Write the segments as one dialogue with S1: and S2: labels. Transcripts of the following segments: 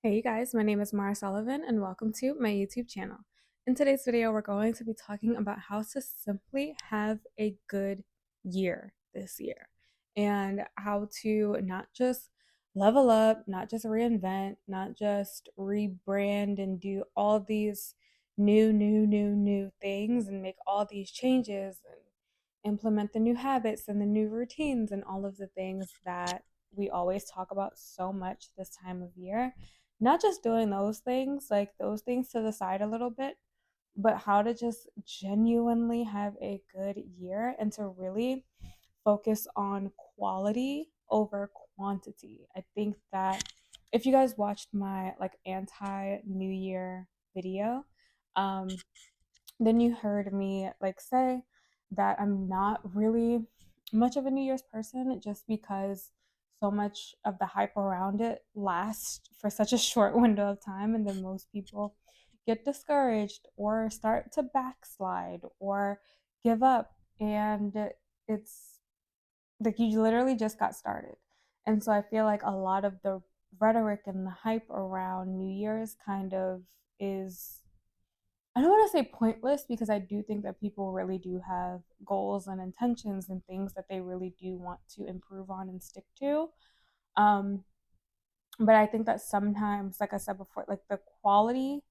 S1: Hey you guys, my name is Mara Sullivan and welcome to my YouTube channel. In today's video, we're going to be talking about how to simply have a good year this year and how to not just level up, not just reinvent, not just rebrand and do all these new things and make all these changes and implement the new habits and the new routines and all of the things that we always talk about so much this time of year. Not just doing those things, like those things to the side a little bit, but how to just genuinely have a good year and to really focus on quality over quantity. I think that if you guys watched my anti New Year video, um, then you heard me say that I'm not really much of a New Year's person just because so much of the hype around it lasts for such a short window of time, and then most people get discouraged or start to backslide or give up, and it's like you literally just got started. And so I feel like a lot of the rhetoric and the hype around New Year's kind of is, I don't want to say pointless, because I do think that people really do have goals and intentions and things that they really do want to improve on and stick to. Um, but I think that sometimes, like I said before, like the quality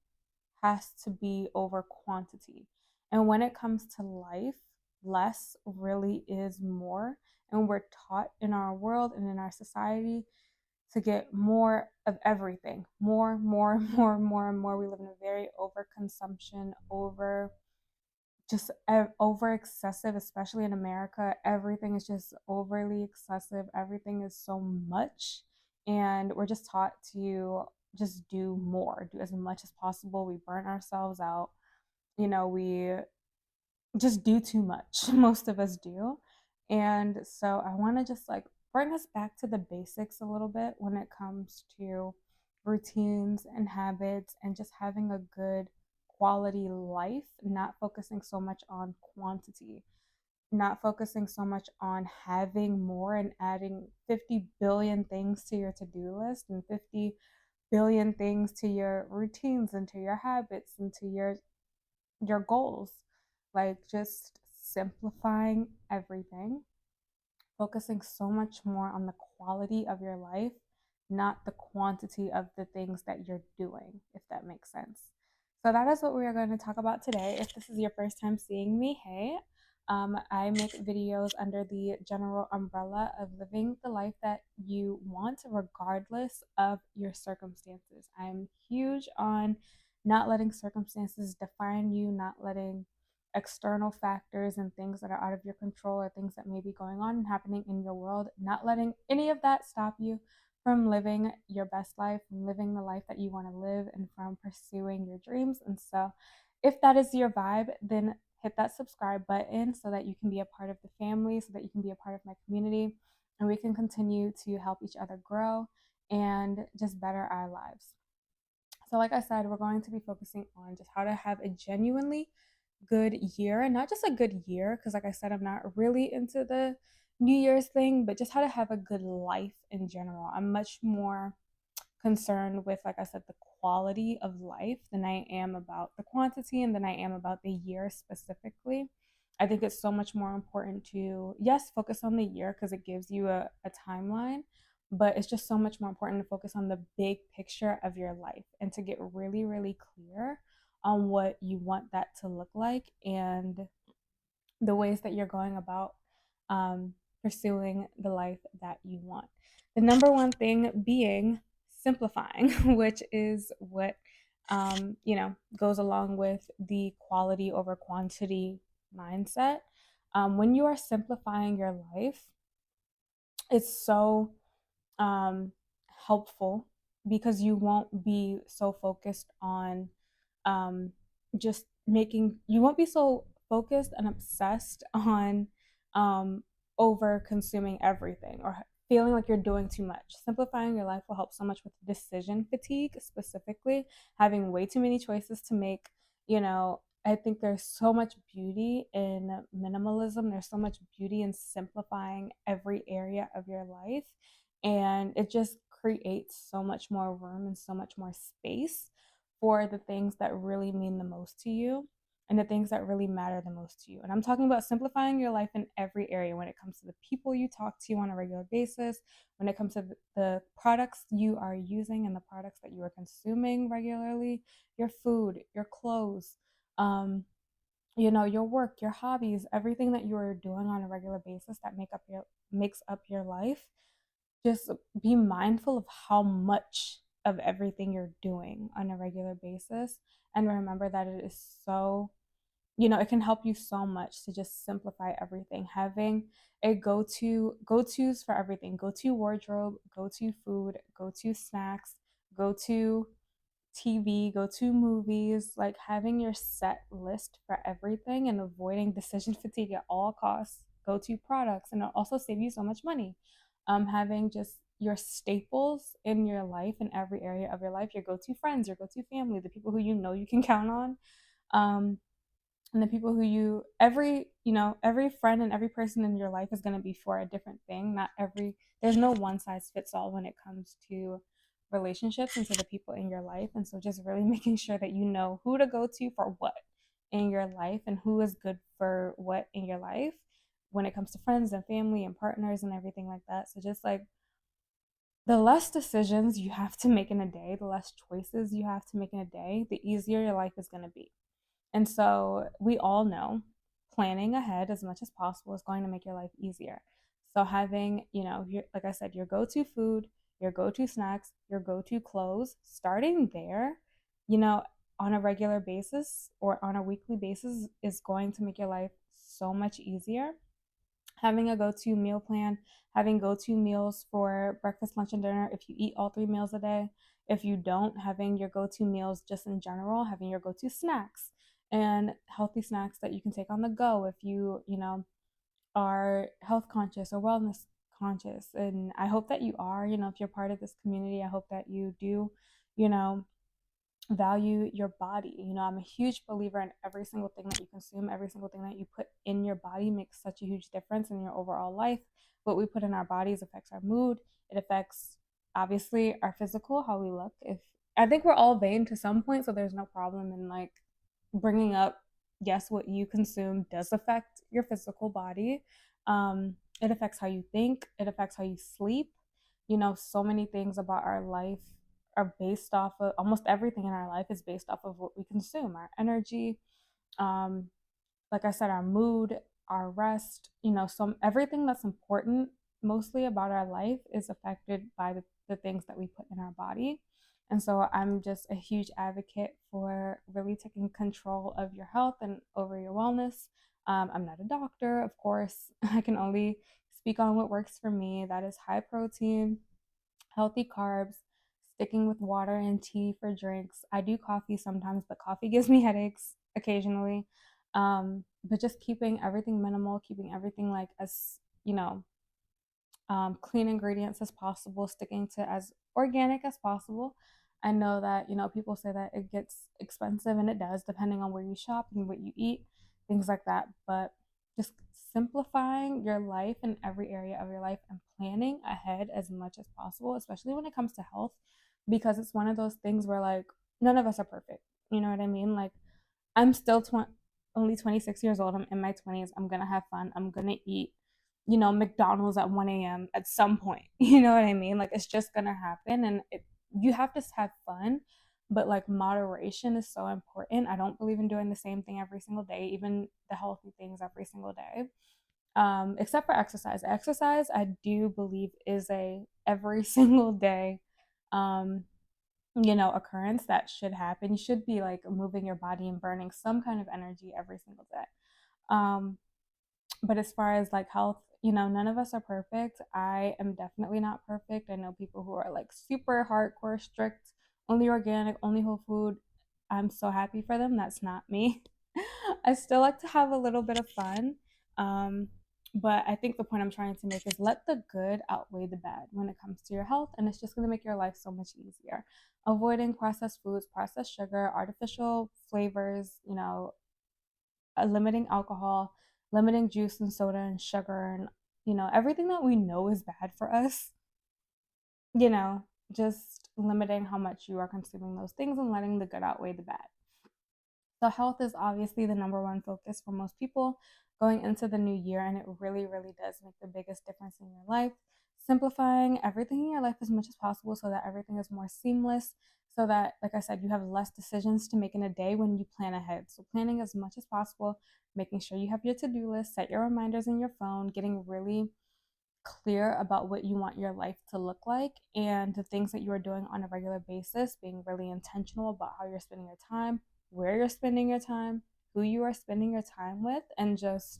S1: has to be over quantity. And when it comes to life, less really is more. And we're taught in our world and in our society to get more of everything, more. We live in a very overconsumption, over excessive, especially in America. Everything is just overly excessive. Everything is so much, and we're just taught to just do more, do as much as possible. We burn ourselves out. We just do too much. Most of us do. And so I want to just bring us back to the basics a little bit when it comes to routines and habits and just having a good quality life, not focusing so much on quantity, not focusing so much on having more and adding 50 billion things to your to-do list and 50 billion things to your routines and to your habits and to your goals. Like just simplifying everything, focusing so much more on the quality of your life, not the quantity of the things that you're doing, if that makes sense. So, that is what we are going to talk about today. If this is your first time seeing me, hey, I make videos under the general umbrella of living the life that you want, regardless of your circumstances. I'm huge on not letting circumstances define you, not letting external factors and things that are out of your control or things that may be going on and happening in your world, not letting any of that stop you from living your best life, from living the life that you want to live, and from pursuing your dreams. And so, if that is your vibe, then hit that subscribe button so that you can be a part of the family, so that you can be a part of my community, and we can continue to help each other grow and just better our lives. So, like I said, we're going to be focusing on just how to have a genuinely good year, and not just a good year, because, like I said, I'm not really into the New Year's thing, but just how to have a good life in general. I'm much more concerned with, like I said, the quality of life than I am about the quantity and than I am about the year specifically. I think it's so much more important to, yes, focus on the year because it gives you a timeline, but it's just so much more important to focus on the big picture of your life and to get really, really clear on what you want that to look like and the ways that you're going about um, pursuing the life that you want. The number one thing being simplifying, which is what goes along with the quality over quantity mindset. When you are simplifying your life, it's so um, helpful because you won't be so focused on um, just making, you won't be so focused and obsessed on um, over consuming everything or feeling like you're doing too much. Simplifying your life will help so much with decision fatigue, specifically having way too many choices to make. I think there's so much beauty in minimalism. There's so much beauty in simplifying every area of your life. And it just creates so much more room and so much more space for the things that really mean the most to you and the things that really matter the most to you. And I'm talking about simplifying your life in every area when it comes to the people you talk to on a regular basis, when it comes to the products you are using and the products that you are consuming regularly, your food, your clothes, um, your work, your hobbies, everything that you are doing on a regular basis that makes up your life. Just be mindful of how much of everything you're doing on a regular basis, and remember that it is so, it can help you so much to just simplify everything. Having a go-to's for everything, go-to wardrobe, go-to food, go-to snacks, go-to TV, go to movies, like having your set list for everything and avoiding decision fatigue at all costs, go to products, and it'll also save you so much money. Having just your staples in your life, in every area of your life, your go to friends, your go to family, the people who you know you can count on. Um, and the people who every friend and every person in your life is going to be for a different thing. Not every There's no one size fits all when it comes to relationships and to the people in your life. And so just really making sure that you know who to go to for what in your life and who is good for what in your life when it comes to friends and family and partners and everything like that. So just like the less decisions you have to make in a day, the less choices you have to make in a day, the easier your life is going to be. And so we all know planning ahead as much as possible is going to make your life easier. So having, like I said, your go-to food, your go-to snacks, your go-to clothes, starting there, you know, on a regular basis or on a weekly basis is going to make your life so much easier. Having a go-to meal plan, having go-to meals for breakfast, lunch, and dinner if you eat all 3 meals a day. If you don't, having your go-to meals just in general, having your go-to snacks and healthy snacks that you can take on the go if are health conscious or wellness conscious. And I hope that you are, if you're part of this community, I hope that you do, you know, value your body. I'm a huge believer in every single thing that you consume, every single thing that you put in your body makes such a huge difference in your overall life. What we put in our bodies affects our mood. It affects obviously our physical, how we look. If I think we're all vain to some point, so there's no problem in like bringing up, yes, what you consume does affect your physical body. It affects how you think, it affects how you sleep. So many things about our life are based off of, almost everything in our life is based off of what we consume, our energy, um, like I said, our mood, our rest, some everything that's important mostly about our life is affected by the things that we put in our body. And so I'm just a huge advocate for really taking control of your health and over your wellness. I'm not a doctor, of course. I can only speak on what works for me. That is high protein, healthy carbs, sticking with water and tea for drinks. I do coffee sometimes, but coffee gives me headaches occasionally. But just keeping everything minimal, keeping everything like as, clean ingredients as possible, sticking to as organic as possible. I know that, people say that it gets expensive, and it does, depending on where you shop and what you eat, things like that. But just simplifying your life in every area of your life and planning ahead as much as possible, especially when it comes to health, because it's one of those things where, like, none of us are perfect. You know what I mean? Like, I'm still only 26 years old. I'm in my 20s. I'm going to have fun. I'm going to eat, McDonald's at 1 a.m. at some point. You know what I mean? Like, it's just going to happen. And you have to have fun, but like moderation is so important. I don't believe in doing the same thing every single day, even the healthy things every single day. Except for exercise. Exercise, I do believe, is a every single day um, occurrence that should happen. You should be like moving your body and burning some kind of energy every single day. Um, but as far as like health, none of us are perfect. I am definitely not perfect. I know people who are like super hardcore, strict, only organic, only whole food. I'm so happy for them. That's not me. I still like to have a little bit of fun. Um, but I think the point I'm trying to make is let the good outweigh the bad when it comes to your health, and it's just going to make your life so much easier. Avoiding processed foods, processed sugar, artificial flavors, limiting alcohol, limiting juice and soda and sugar, and everything that we know is bad for us. just limiting how much you are consuming those things and letting the good outweigh the bad. So, health is obviously the number one focus for most people going into the new year, and it really, really does make the biggest difference in your life. Simplifying everything in your life as much as possible so that everything is more seamless, so that, like I said, you have less decisions to make in a day when you plan ahead. So, planning as much as possible, making sure you have your to do list, set your reminders in your phone, getting really clear about what you want your life to look like and the things that you are doing on a regular basis, being really intentional about how you're spending your time, where you're spending your time, who you are spending your time with, and just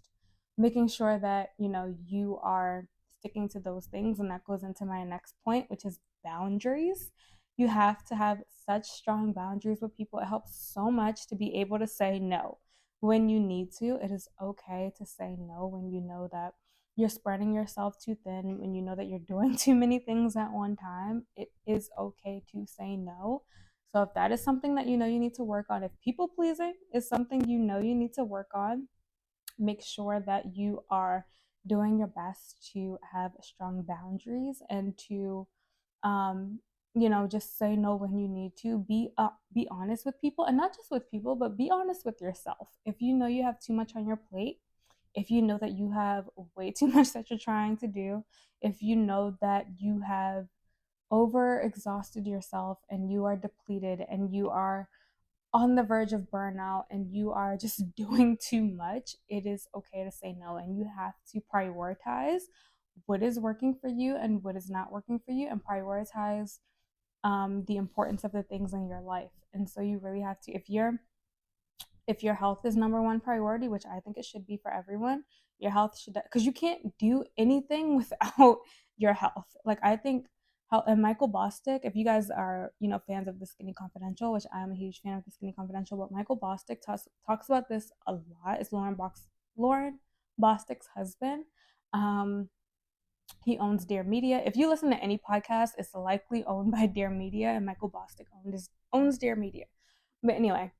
S1: making sure that, you are sticking to those things. And that goes into my next point, which is boundaries. You have to have such strong boundaries with people. It helps so much to be able to say no when you need to. It is okay to say no when you know that you're spreading yourself too thin, when you know that you're doing too many things at one time. It is okay to say no. So if that is something that you know you need to work on, if people pleasing is something you know you need to work on, make sure that you are doing your best to have strong boundaries and to um just say no when you need to. Be honest with people, and not just with people, but be honest with yourself. If you know you have too much on your plate, if you know that you have way too much that you're trying to do, if you know that you have over exhausted yourself and you are depleted and you are on the verge of burnout and you are just doing too much, it is okay to say no. And you have to prioritize what is working for you and what is not working for you, and prioritize the importance of the things in your life. And so you really have to, if your health is number one priority, which I think it should be for everyone, your health should, because you can't do anything without your health. Like, I think how, and Michael Bosstick, if you guys are, fans of The Skinny Confidential, which I'm a huge fan of The Skinny Confidential, but Michael Bosstick talks about this a lot. It's Lauren Bosstick's husband. Um, he owns Dear Media. If you listen to any podcast, it's likely owned by Dear Media, and Michael Bosstick owns Dear Media. But anyway,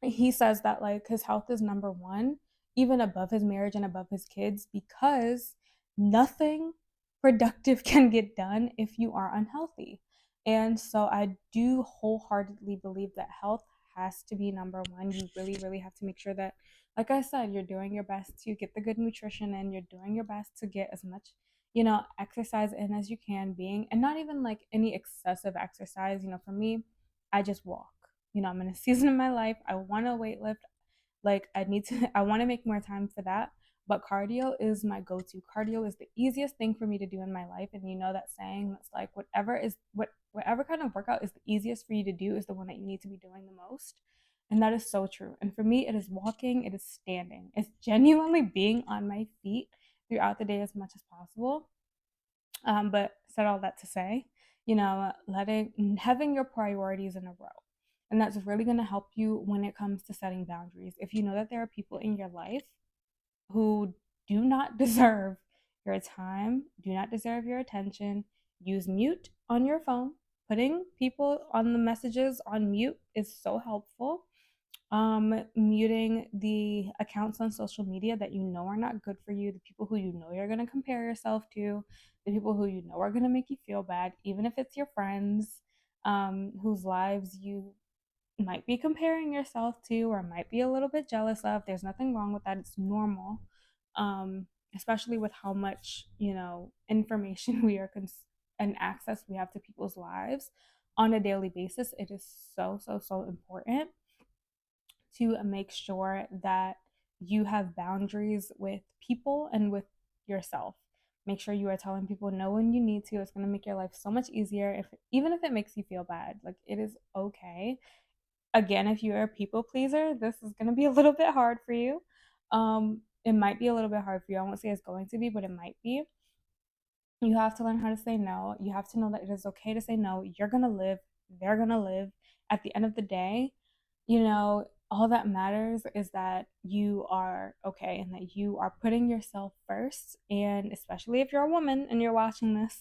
S1: he says that like his health is number one, even above his marriage and above his kids, because nothing productive can get done if you are unhealthy. And so I do wholeheartedly believe that health has to be number one. You really, really have to make sure that, like I said, you're doing your best to get the good nutrition in, you're doing your best to get as much, exercise in as you can, being, and not even like any excessive exercise. For me, I just walk. I'm in a season of my life. I want to weight lift. Like, I want to make more time for that. But cardio is my go to. Cardio is the easiest thing for me to do in my life. And you know that saying that's like, whatever kind of workout is the easiest for you to do is the one that you need to be doing the most. And that is so true. And for me, it is walking, it is standing, it's genuinely being on my feet throughout the day as much as possible. But said all that to say, having your priorities in a row. And that's really going to help you when it comes to setting boundaries. If you know that there are people in your life who do not deserve your time, do not deserve your attention, use mute on your phone. Putting people on the messages on mute is so helpful. Muting the accounts on social media that you know are not good for you, the people who you know you're going to compare yourself to, the people who you know are going to make you feel bad, even if it's your friends, whose lives you might be comparing yourself to or might be a little bit jealous of. There's nothing wrong with that. It's normal, especially with how much, information and access we have to people's lives on a daily basis. It is so, so, so important to make sure that you have boundaries with people and with yourself. Make sure you are telling people no when you need to. It's going to make your life so much easier, even if it makes you feel bad. Like, it is okay. Again, if you're a people pleaser, this is going to be a little bit hard for you. It might be a little bit hard for you. I won't say it's going to be, but it might be. You have to learn how to say no. You have to know that it is okay to say no. You're going to live, they're going to live. At the end of the day, all that matters is that you are okay and that you are putting yourself first. And especially if you're a woman and you're watching this,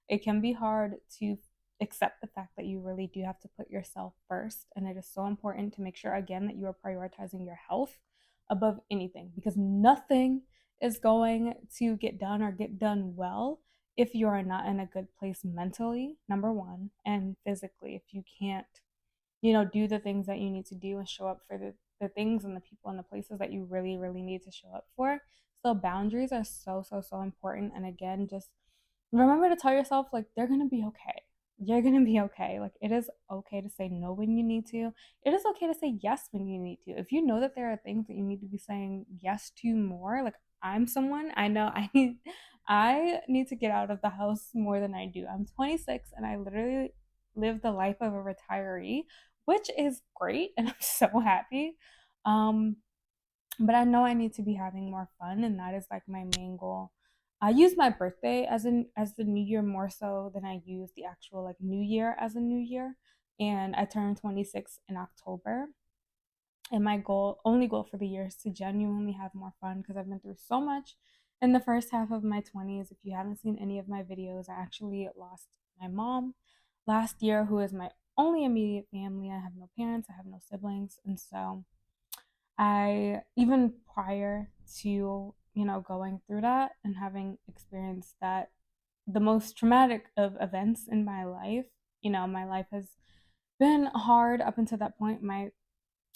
S1: it can be hard to accept the fact that you really do have to put yourself first. And it is so important to make sure, again, that you are prioritizing your health above anything, because nothing is going to get done or get done well if you are not in a good place mentally, number one, and physically, if you can't, do the things that you need to do and show up for the things and the people and the places that you really, really need to show up for. So boundaries are so, so, so important. And again, just remember to tell yourself, like, they're going to be okay. You're going to be okay. Like, it is okay to say no when you need to. It is okay to say yes when you need to. If you know that there are things that you need to be saying yes to more, like, I'm someone I know I need to get out of the house more than I do. I'm 26 and I literally live the life of a retiree, which is great and I'm so happy. Um but I know I need to be having more fun, and that is like my main goal. I use my birthday as the new year more so than I use the actual like new year as a new year. And I turned 26 in October. And my only goal for the year is to genuinely have more fun because I've been through so much in the first half of my 20s. If you haven't seen any of my videos, I actually lost my mom last year, who is my only immediate family. I have no parents, I have no siblings. And so I, even prior to, going through that and having experienced that, the most traumatic of events in my life, my life has been hard up until that point. My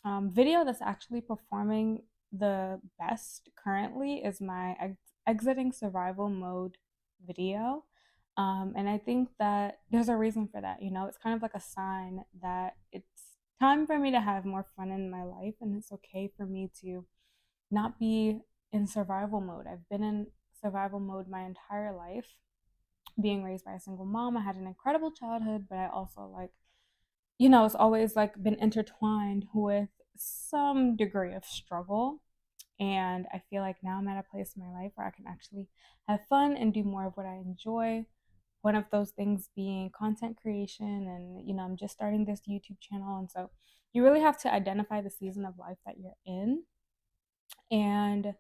S1: video that's actually performing the best currently is my exiting survival mode video. And I think that there's a reason for that. It's kind of like a sign that it's time for me to have more fun in my life, and it's okay for me to not be in survival mode. I've been in survival mode my entire life, being raised by a single mom. I had an incredible childhood, but I also it's always like been intertwined with some degree of struggle. And I feel like now I'm at a place in my life where I can actually have fun and do more of what I enjoy. One of those things being content creation. And, I'm just starting this YouTube channel. And so you really have to identify the season of life that you're in and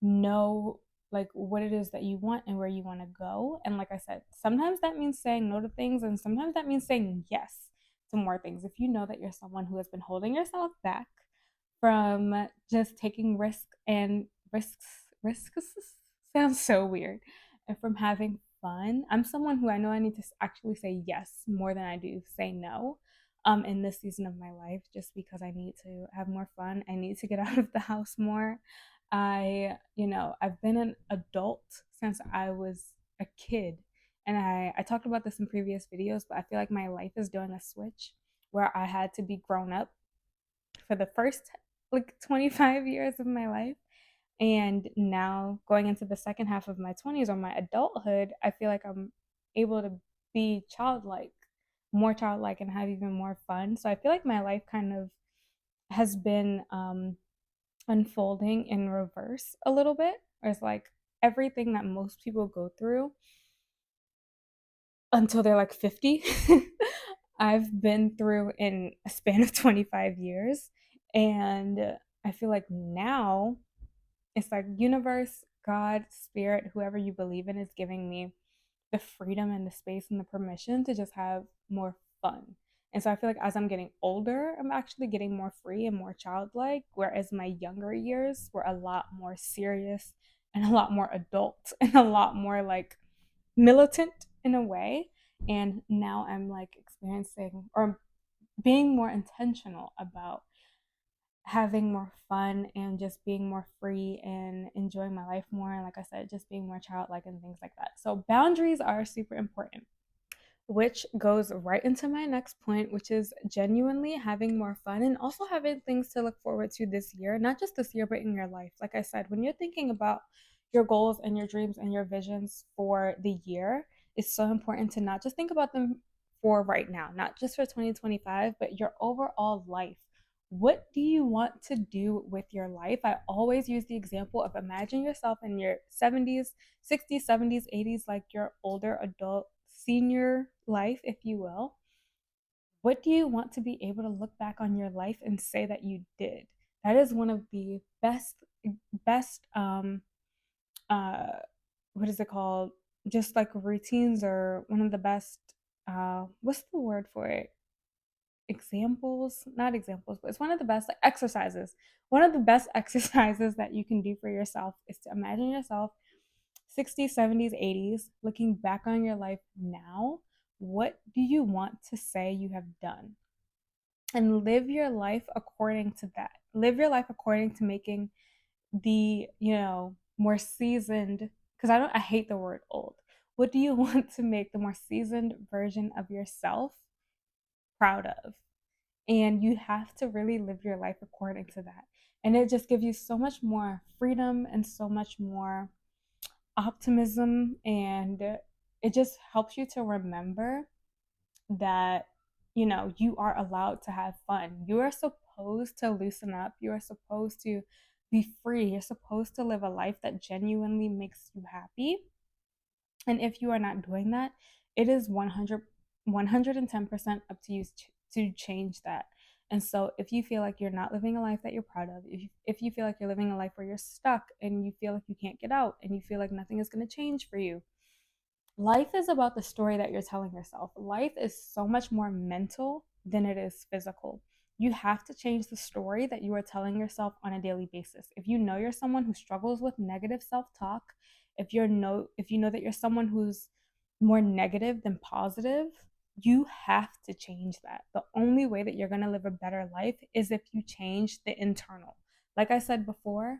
S1: know like what it is that you want and where you want to go. And like I said, sometimes that means saying no to things, and sometimes that means saying yes to more things. If you know that you're someone who has been holding yourself back from just taking risks sounds so weird, and from having fun. I'm someone who I know I need to actually say yes more than I do say no in this season of my life, just because I need to have more fun. I need to get out of the house more. I've been an adult since I was a kid. And I talked about this in previous videos, but I feel like my life is doing a switch where I had to be grown up for the first like 25 years of my life. And now going into the second half of my 20s or my adulthood, I feel like I'm able to be childlike, more childlike, and have even more fun. So I feel like my life kind of has been unfolding in reverse a little bit. It's like everything that most people go through until they're like 50, I've been through in a span of 25 years. And I feel like now it's like universe, God, spirit, whoever you believe in is giving me the freedom and the space and the permission to just have more fun. And so I feel like as I'm getting older, I'm actually getting more free and more childlike, whereas my younger years were a lot more serious and a lot more adult and a lot more like militant in a way. And now I'm like experiencing or being more intentional about having more fun and just being more free and enjoying my life more. And like I said, just being more childlike and things like that. So boundaries are super important, which goes right into my next point, which is genuinely having more fun and also having things to look forward to this year, not just this year, but in your life. Like I said, when you're thinking about your goals and your dreams and your visions for the year, it's so important to not just think about them for right now, not just for 2025, but your overall life. What do you want to do with your life? I always use the example of imagine yourself in your 70s, 60s, 70s, 80s, like your older adult senior life, if you will. What do you want to be able to look back on your life and say that you did? That is one of the best uh what is it called? Just like routines, or one of the best what's the word for it? Examples, not examples, but it's one of the best like exercises. One of the best exercises that you can do for yourself is to imagine yourself 60s, 70s, 80s, looking back on your life now, what do you want to say you have done? And live your life according to that. Live your life according to making the, more seasoned, because I hate the word old. What do you want to make the more seasoned version of yourself proud of? And you have to really live your life according to that. And it just gives you so much more freedom and so much more optimism, and it just helps you to remember that you are allowed to have fun. You are supposed to loosen up. You are supposed to be free. You're supposed to live a life that genuinely makes you happy. And if you are not doing that, it is 110% up to you to change that. And so if you feel like you're not living a life that you're proud of, if you feel like you're living a life where you're stuck and you feel like you can't get out and you feel like nothing is going to change for you, life is about the story that you're telling yourself. Life is so much more mental than it is physical. You have to change the story that you are telling yourself on a daily basis. If you know you're someone who struggles with negative self-talk, if you know that you're someone who's more negative than positive, you have to change that. The only way that you're going to live a better life is if you change the internal. Like I said before,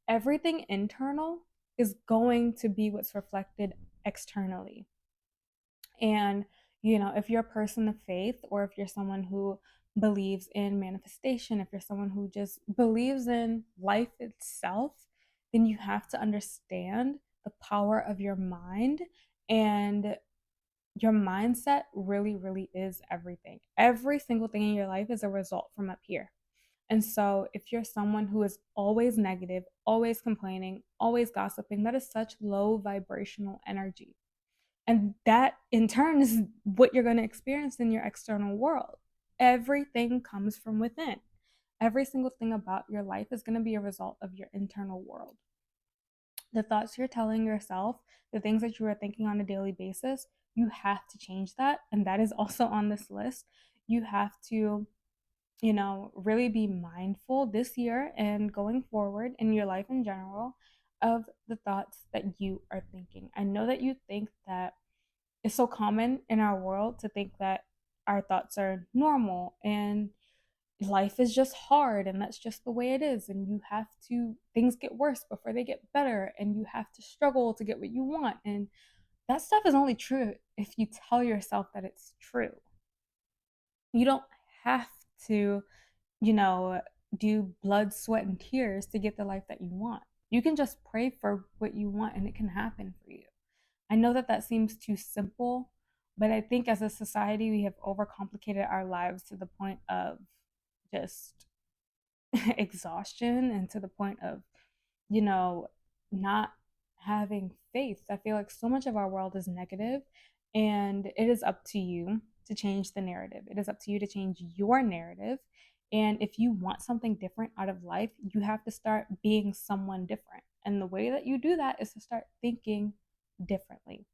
S1: everything internal is going to be what's reflected externally. And, if you're a person of faith, or if you're someone who believes in manifestation, if you're someone who just believes in life itself, then you have to understand the power of your mind. And your mindset really, really is everything. Every single thing in your life is a result from up here. And so, if you're someone who is always negative, always complaining, always gossiping, that is such low vibrational energy. And that in turn is what you're going to experience in your external world. Everything comes from within. Every single thing about your life is going to be a result of your internal world. The thoughts you're telling yourself, the things that you are thinking on a daily basis, you have to change that. And that is also on this list. You have to, really be mindful this year and going forward in your life in general of the thoughts that you are thinking. I know that you think that it's so common in our world to think that our thoughts are normal and life is just hard and that's just the way it is, and things get worse before they get better, and you have to struggle to get what you want. And that stuff is only true if you tell yourself that it's true. You don't have to, you know, do blood, sweat, and tears to get the life that you want. You can just pray for what you want and it can happen for you. I know that that seems too simple, but I think as a society, we have overcomplicated our lives to the point of just exhaustion, and to the point of, you know, not having faith. I feel like so much of our world is negative, and it is up to you to change the narrative. It is up to you to change your narrative. And if you want something different out of life, you have to start being someone different. And the way that you do that is to start thinking differently.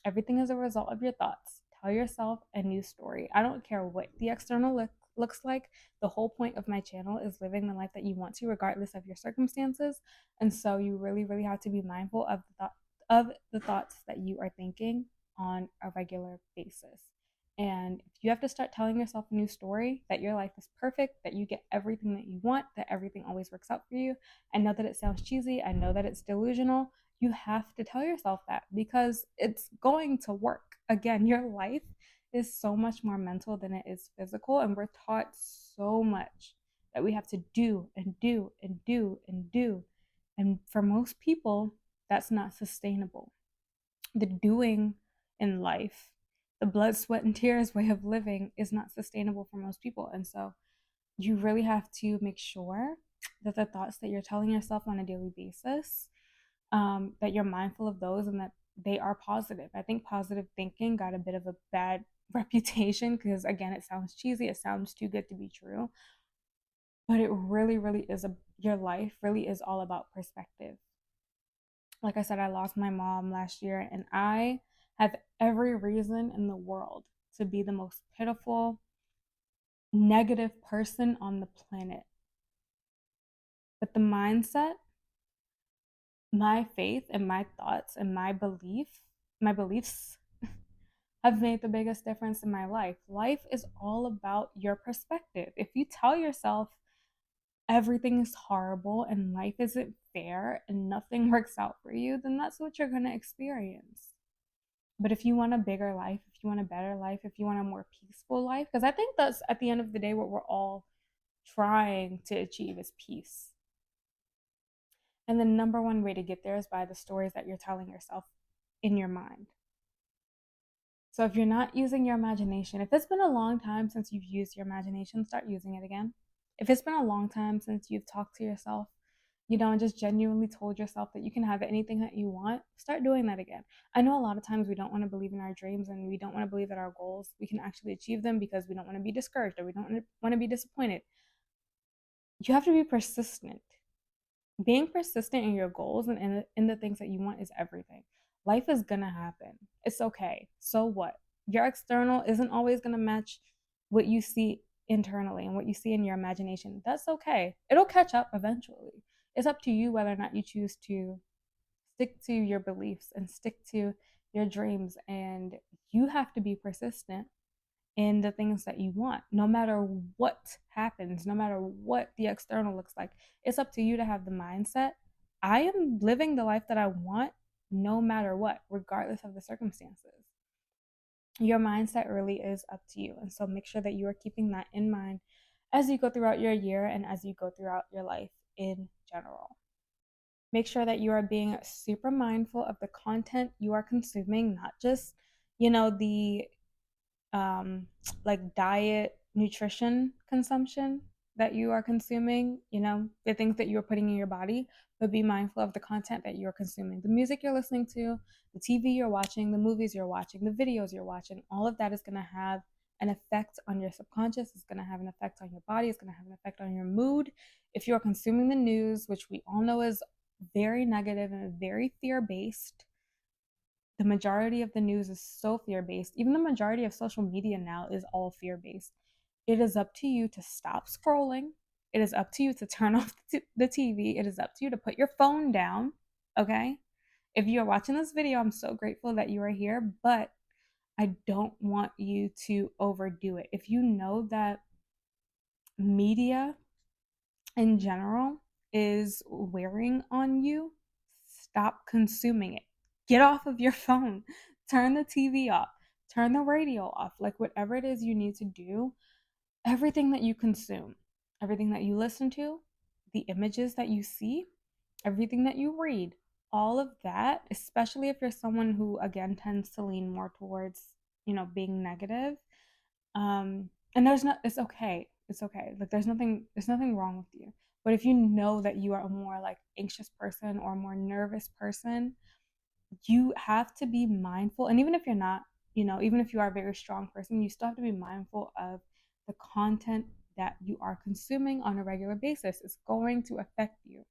S1: Everything is a result of your thoughts. Tell yourself a new story. I don't care what the external looks like. The whole point of my channel is living the life that you want to, regardless of your circumstances. And so you really, really have to be mindful of the thoughts that you are thinking on a regular basis. And if you have to start telling yourself a new story, that your life is perfect, that you get everything that you want, that everything always works out for you. I know that it sounds cheesy. I know that it's delusional. You have to tell yourself that because it's going to work. Again, your life is so much more mental than it is physical, and we're taught so much that we have to do and do and do and do. And for most people, that's not sustainable. The doing in life, the blood, sweat, and tears way of living is not sustainable for most people. And so you really have to make sure that the thoughts that you're telling yourself on a daily basis, that you're mindful of those and that they are positive. I think positive thinking got a bit of a bad reputation because, again, it sounds cheesy, it sounds too good to be true, but it really, really is your life really is all about perspective. Like I said, I lost my mom last year, and I have every reason in the world to be the most pitiful, negative person on the planet. But the mindset my faith and my thoughts and my beliefs have made the biggest difference in my life. Life is all about your perspective. If you tell yourself everything is horrible and life isn't fair and nothing works out for you, then that's what you're going to experience. But if you want a bigger life, if you want a better life, if you want a more peaceful life, because I think that's at the end of the day what we're all trying to achieve is peace. And the number one way to get there is by the stories that you're telling yourself in your mind. So if you're not using your imagination, if it's been a long time since you've used your imagination, start using it again. If it's been a long time since you've talked to yourself, and just genuinely told yourself that you can have anything that you want, start doing that again. I know a lot of times we don't want to believe in our dreams and we don't want to believe that our goals, we can actually achieve them because we don't want to be discouraged or we don't want to be disappointed. You have to be persistent. Being persistent in your goals and in the things that you want is everything. Life is gonna happen. It's okay. So what? Your external isn't always gonna match what you see internally and what you see in your imagination. That's okay. It'll catch up eventually. It's up to you whether or not you choose to stick to your beliefs and stick to your dreams. And you have to be persistent in the things that you want, no matter what happens, no matter what the external looks like. It's up to you to have the mindset. I am living the life that I want no matter what, regardless of the circumstances. Your mindset really is up to you. And so make sure that you are keeping that in mind as you go throughout your year and as you go throughout your life in general. Make sure that you are being super mindful of the content you are consuming, not just, the um, like diet, nutrition consumption that you are consuming, the things that you're putting in your body, but be mindful of the content that you're consuming. The music you're listening to, the TV you're watching, the movies you're watching, the videos you're watching, all of that is going to have an effect on your subconscious. It's going to have an effect on your body. It's going to have an effect on your mood. If you're consuming the news, which we all know is very negative and very fear based, the majority of the news is so fear based. Even the majority of social media now is all fear based. It is up to you to stop scrolling. It is up to you to turn off the TV. It is up to you to put your phone down. Okay. If you are watching this video, I'm so grateful that you are here, but I don't want you to overdo it. If you know that media in general is wearing on you, stop consuming it. Get off of your phone. Turn the TV off. Turn the radio off. Like whatever it is you need to do, everything that you consume, everything that you listen to, the images that you see, everything that you read, all of that, especially if you're someone who again tends to lean more towards, being negative, and there's not it's okay. It's okay. Like there's nothing wrong with you. But if you know that you are a more like anxious person or a more nervous person, you have to be mindful. And even if you're not, even if you are a very strong person, you still have to be mindful of the content that you are consuming on a regular basis. It's going to affect you.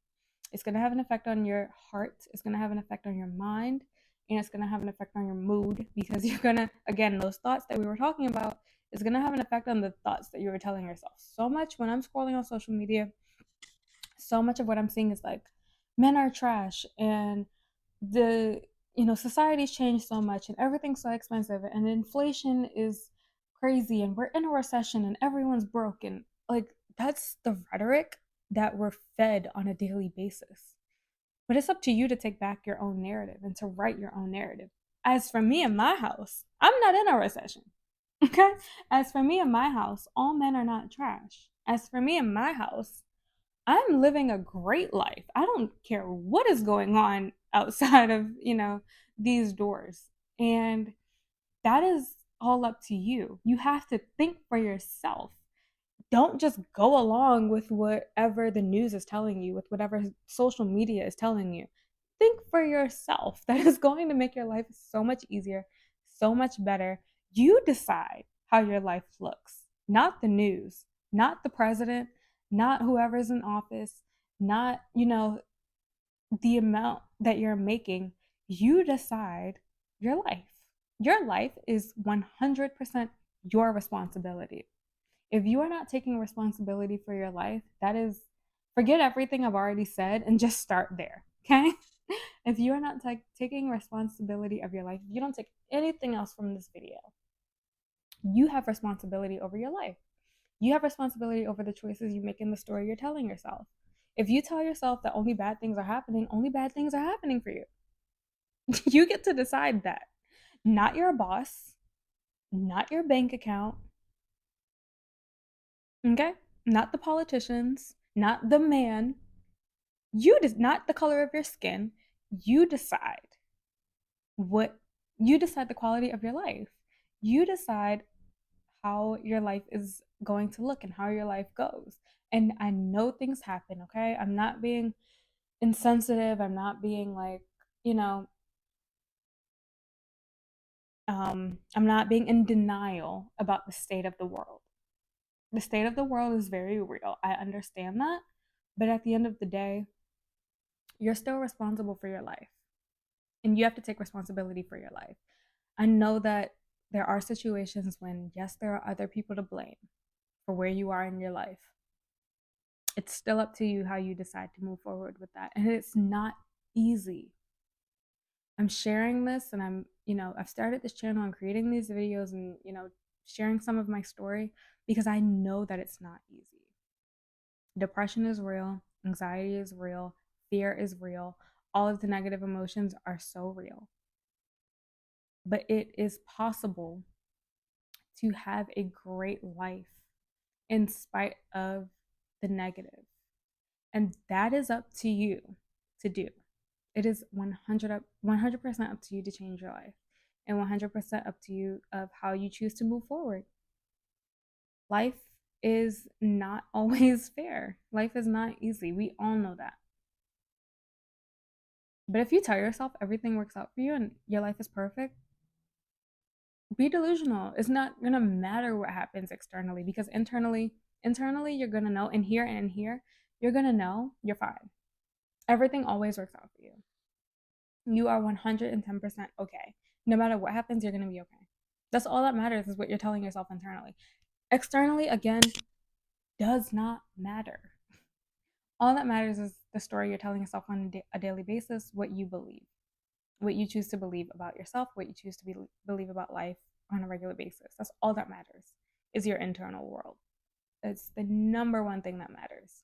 S1: It's going to have an effect on your heart. It's going to have an effect on your mind. And it's going to have an effect on your mood because you're going to, again, those thoughts that we were talking about is going to have an effect on the thoughts that you were telling yourself. So much when I'm scrolling on social media, so much of what I'm seeing is like, men are trash and the, society's changed so much and everything's so expensive and inflation is crazy and we're in a recession and everyone's broken. Like, that's the rhetoric that we're fed on a daily basis. But it's up to you to take back your own narrative and to write your own narrative. As for me and my house, I'm not in a recession. Okay? As for me and my house, all men are not trash. As for me and my house, I'm living a great life. I don't care what is going on outside of, these doors. And that is all up to you. You have to think for yourself. Don't just go along with whatever the news is telling you, with whatever social media is telling you. Think for yourself. That is going to make your life so much easier, so much better. You decide how your life looks, not the news, not the president, not whoever's in office, not, the amount that you're making. You decide your life. Your life is 100% your responsibility. If you are not taking responsibility for your life, that is, forget everything I've already said and just start there. Okay? If you are not taking responsibility of your life, if you don't take anything else from this video, you have responsibility over your life. You have responsibility over the choices you make in the story you're telling yourself. If you tell yourself that only bad things are happening, only bad things are happening for you. You get to decide that. Not your boss, not your bank account, okay? Not the politicians, not the man. Not the color of your skin. You decide what you decide the quality of your life. You decide how your life is going to look and how your life goes. And I know things happen, okay? I'm not being insensitive. I'm not being like, you know, I'm not being in denial about the state of the world. The state of the world is very real. I understand that. But at the end of the day, you're still responsible for your life. And you have to take responsibility for your life. I know that there are situations when, yes, there are other people to blame for where you are in your life. It's still up to you how you decide to move forward with that. And it's not easy. I'm sharing this and I've started this channel and creating these videos and, sharing some of my story because I know that it's not easy. Depression is real, anxiety is real, fear is real. All of the negative emotions are so real. But it is possible to have a great life in spite of the negative. And that is up to you to do. It is 100% up to you to change your life and 100% up to you of how you choose to move forward. Life is not always fair. Life is not easy. We all know that. But if you tell yourself everything works out for you and your life is perfect, be delusional. It's not going to matter what happens externally because internally you're going to know, and here you're going to know you're fine. Everything always works out for you. You are 110% okay. No matter what happens, you're going to be okay. That's all that matters, is what you're telling yourself internally. Externally, again, does not matter. All that matters is the story you're telling yourself on a daily basis, what you believe, what you choose to believe about yourself, what you choose to believe about life on a regular basis. That's all that matters, is your internal world. It's the number one thing that matters.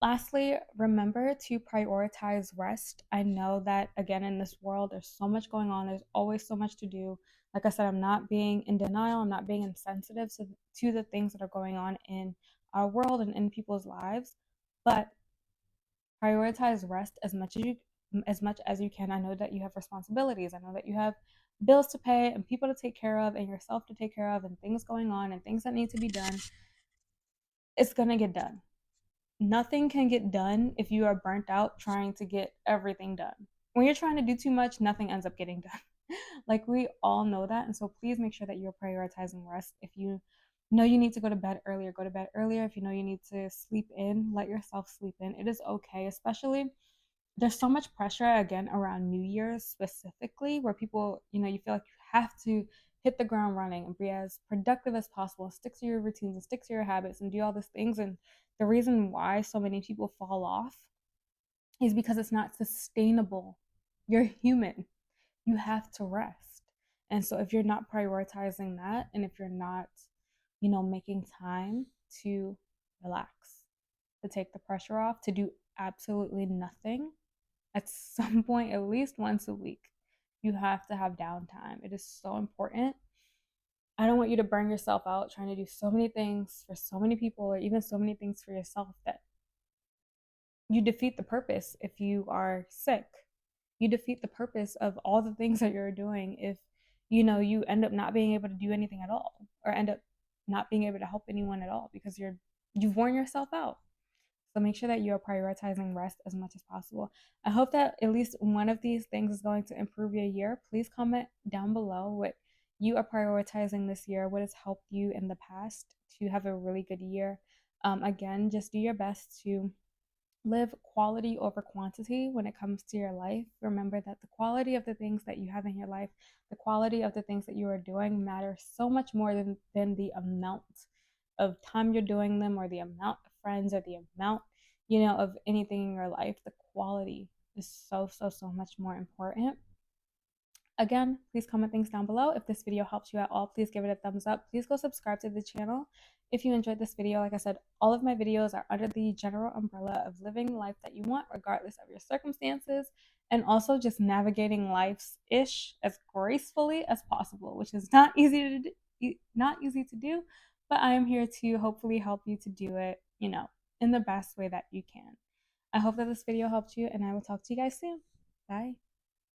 S1: Lastly, remember to prioritize rest. I know that, again, in this world, there's so much going on. There's always so much to do. Like I said, I'm not being in denial. I'm not being insensitive to the things that are going on in our world and in people's lives. But prioritize rest as much as you can. I know that you have responsibilities. I know that you have bills to pay and people to take care of and yourself to take care of and things going on and things that need to be done. It's going to get done. Nothing can get done if you are burnt out trying to get everything done. When you're trying to do too much, nothing ends up getting done. Like, we all know that. And so please make sure that you're prioritizing rest. If you know you need to go to bed earlier, go to bed earlier. If you know you need to sleep in, let yourself sleep in. It is okay, especially there's so much pressure again around New Year's specifically, where people, you feel like you have to hit the ground running and be as productive as possible, stick to your routines and stick to your habits and do all these things. And the reason why so many people fall off is because it's not sustainable. You're human. You have to rest. And so if you're not prioritizing that, and if you're not, making time to relax, to take the pressure off, to do absolutely nothing, at some point, at least once a week, you have to have downtime. It is so important. I don't want you to burn yourself out trying to do so many things for so many people, or even so many things for yourself, that you defeat the purpose if you are sick. You defeat the purpose of all the things that you're doing if you end up not being able to do anything at all, or end up not being able to help anyone at all because you've worn yourself out. So make sure that you are prioritizing rest as much as possible. I hope that at least one of these things is going to improve your year. Please comment down below what you are prioritizing this year, what has helped you in the past to have a really good year. Again, just do your best to live quality over quantity when it comes to your life. Remember that the quality of the things that you have in your life, the quality of the things that you are doing, matters so much more than the amount of time you're doing them, or the amount of friends, or the amount of anything in your life. The quality is so, so, so much more important. Again, please comment things down below. If this video helps you at all, please give it a thumbs up. Please go subscribe to the channel. If you enjoyed this video, like I said, all of my videos are under the general umbrella of living the life that you want, regardless of your circumstances, and also just navigating life's ish as gracefully as possible, which is not easy to do, but I am here to hopefully help you to do it, in the best way that you can. I hope that this video helped you, and I will talk to you guys soon. Bye.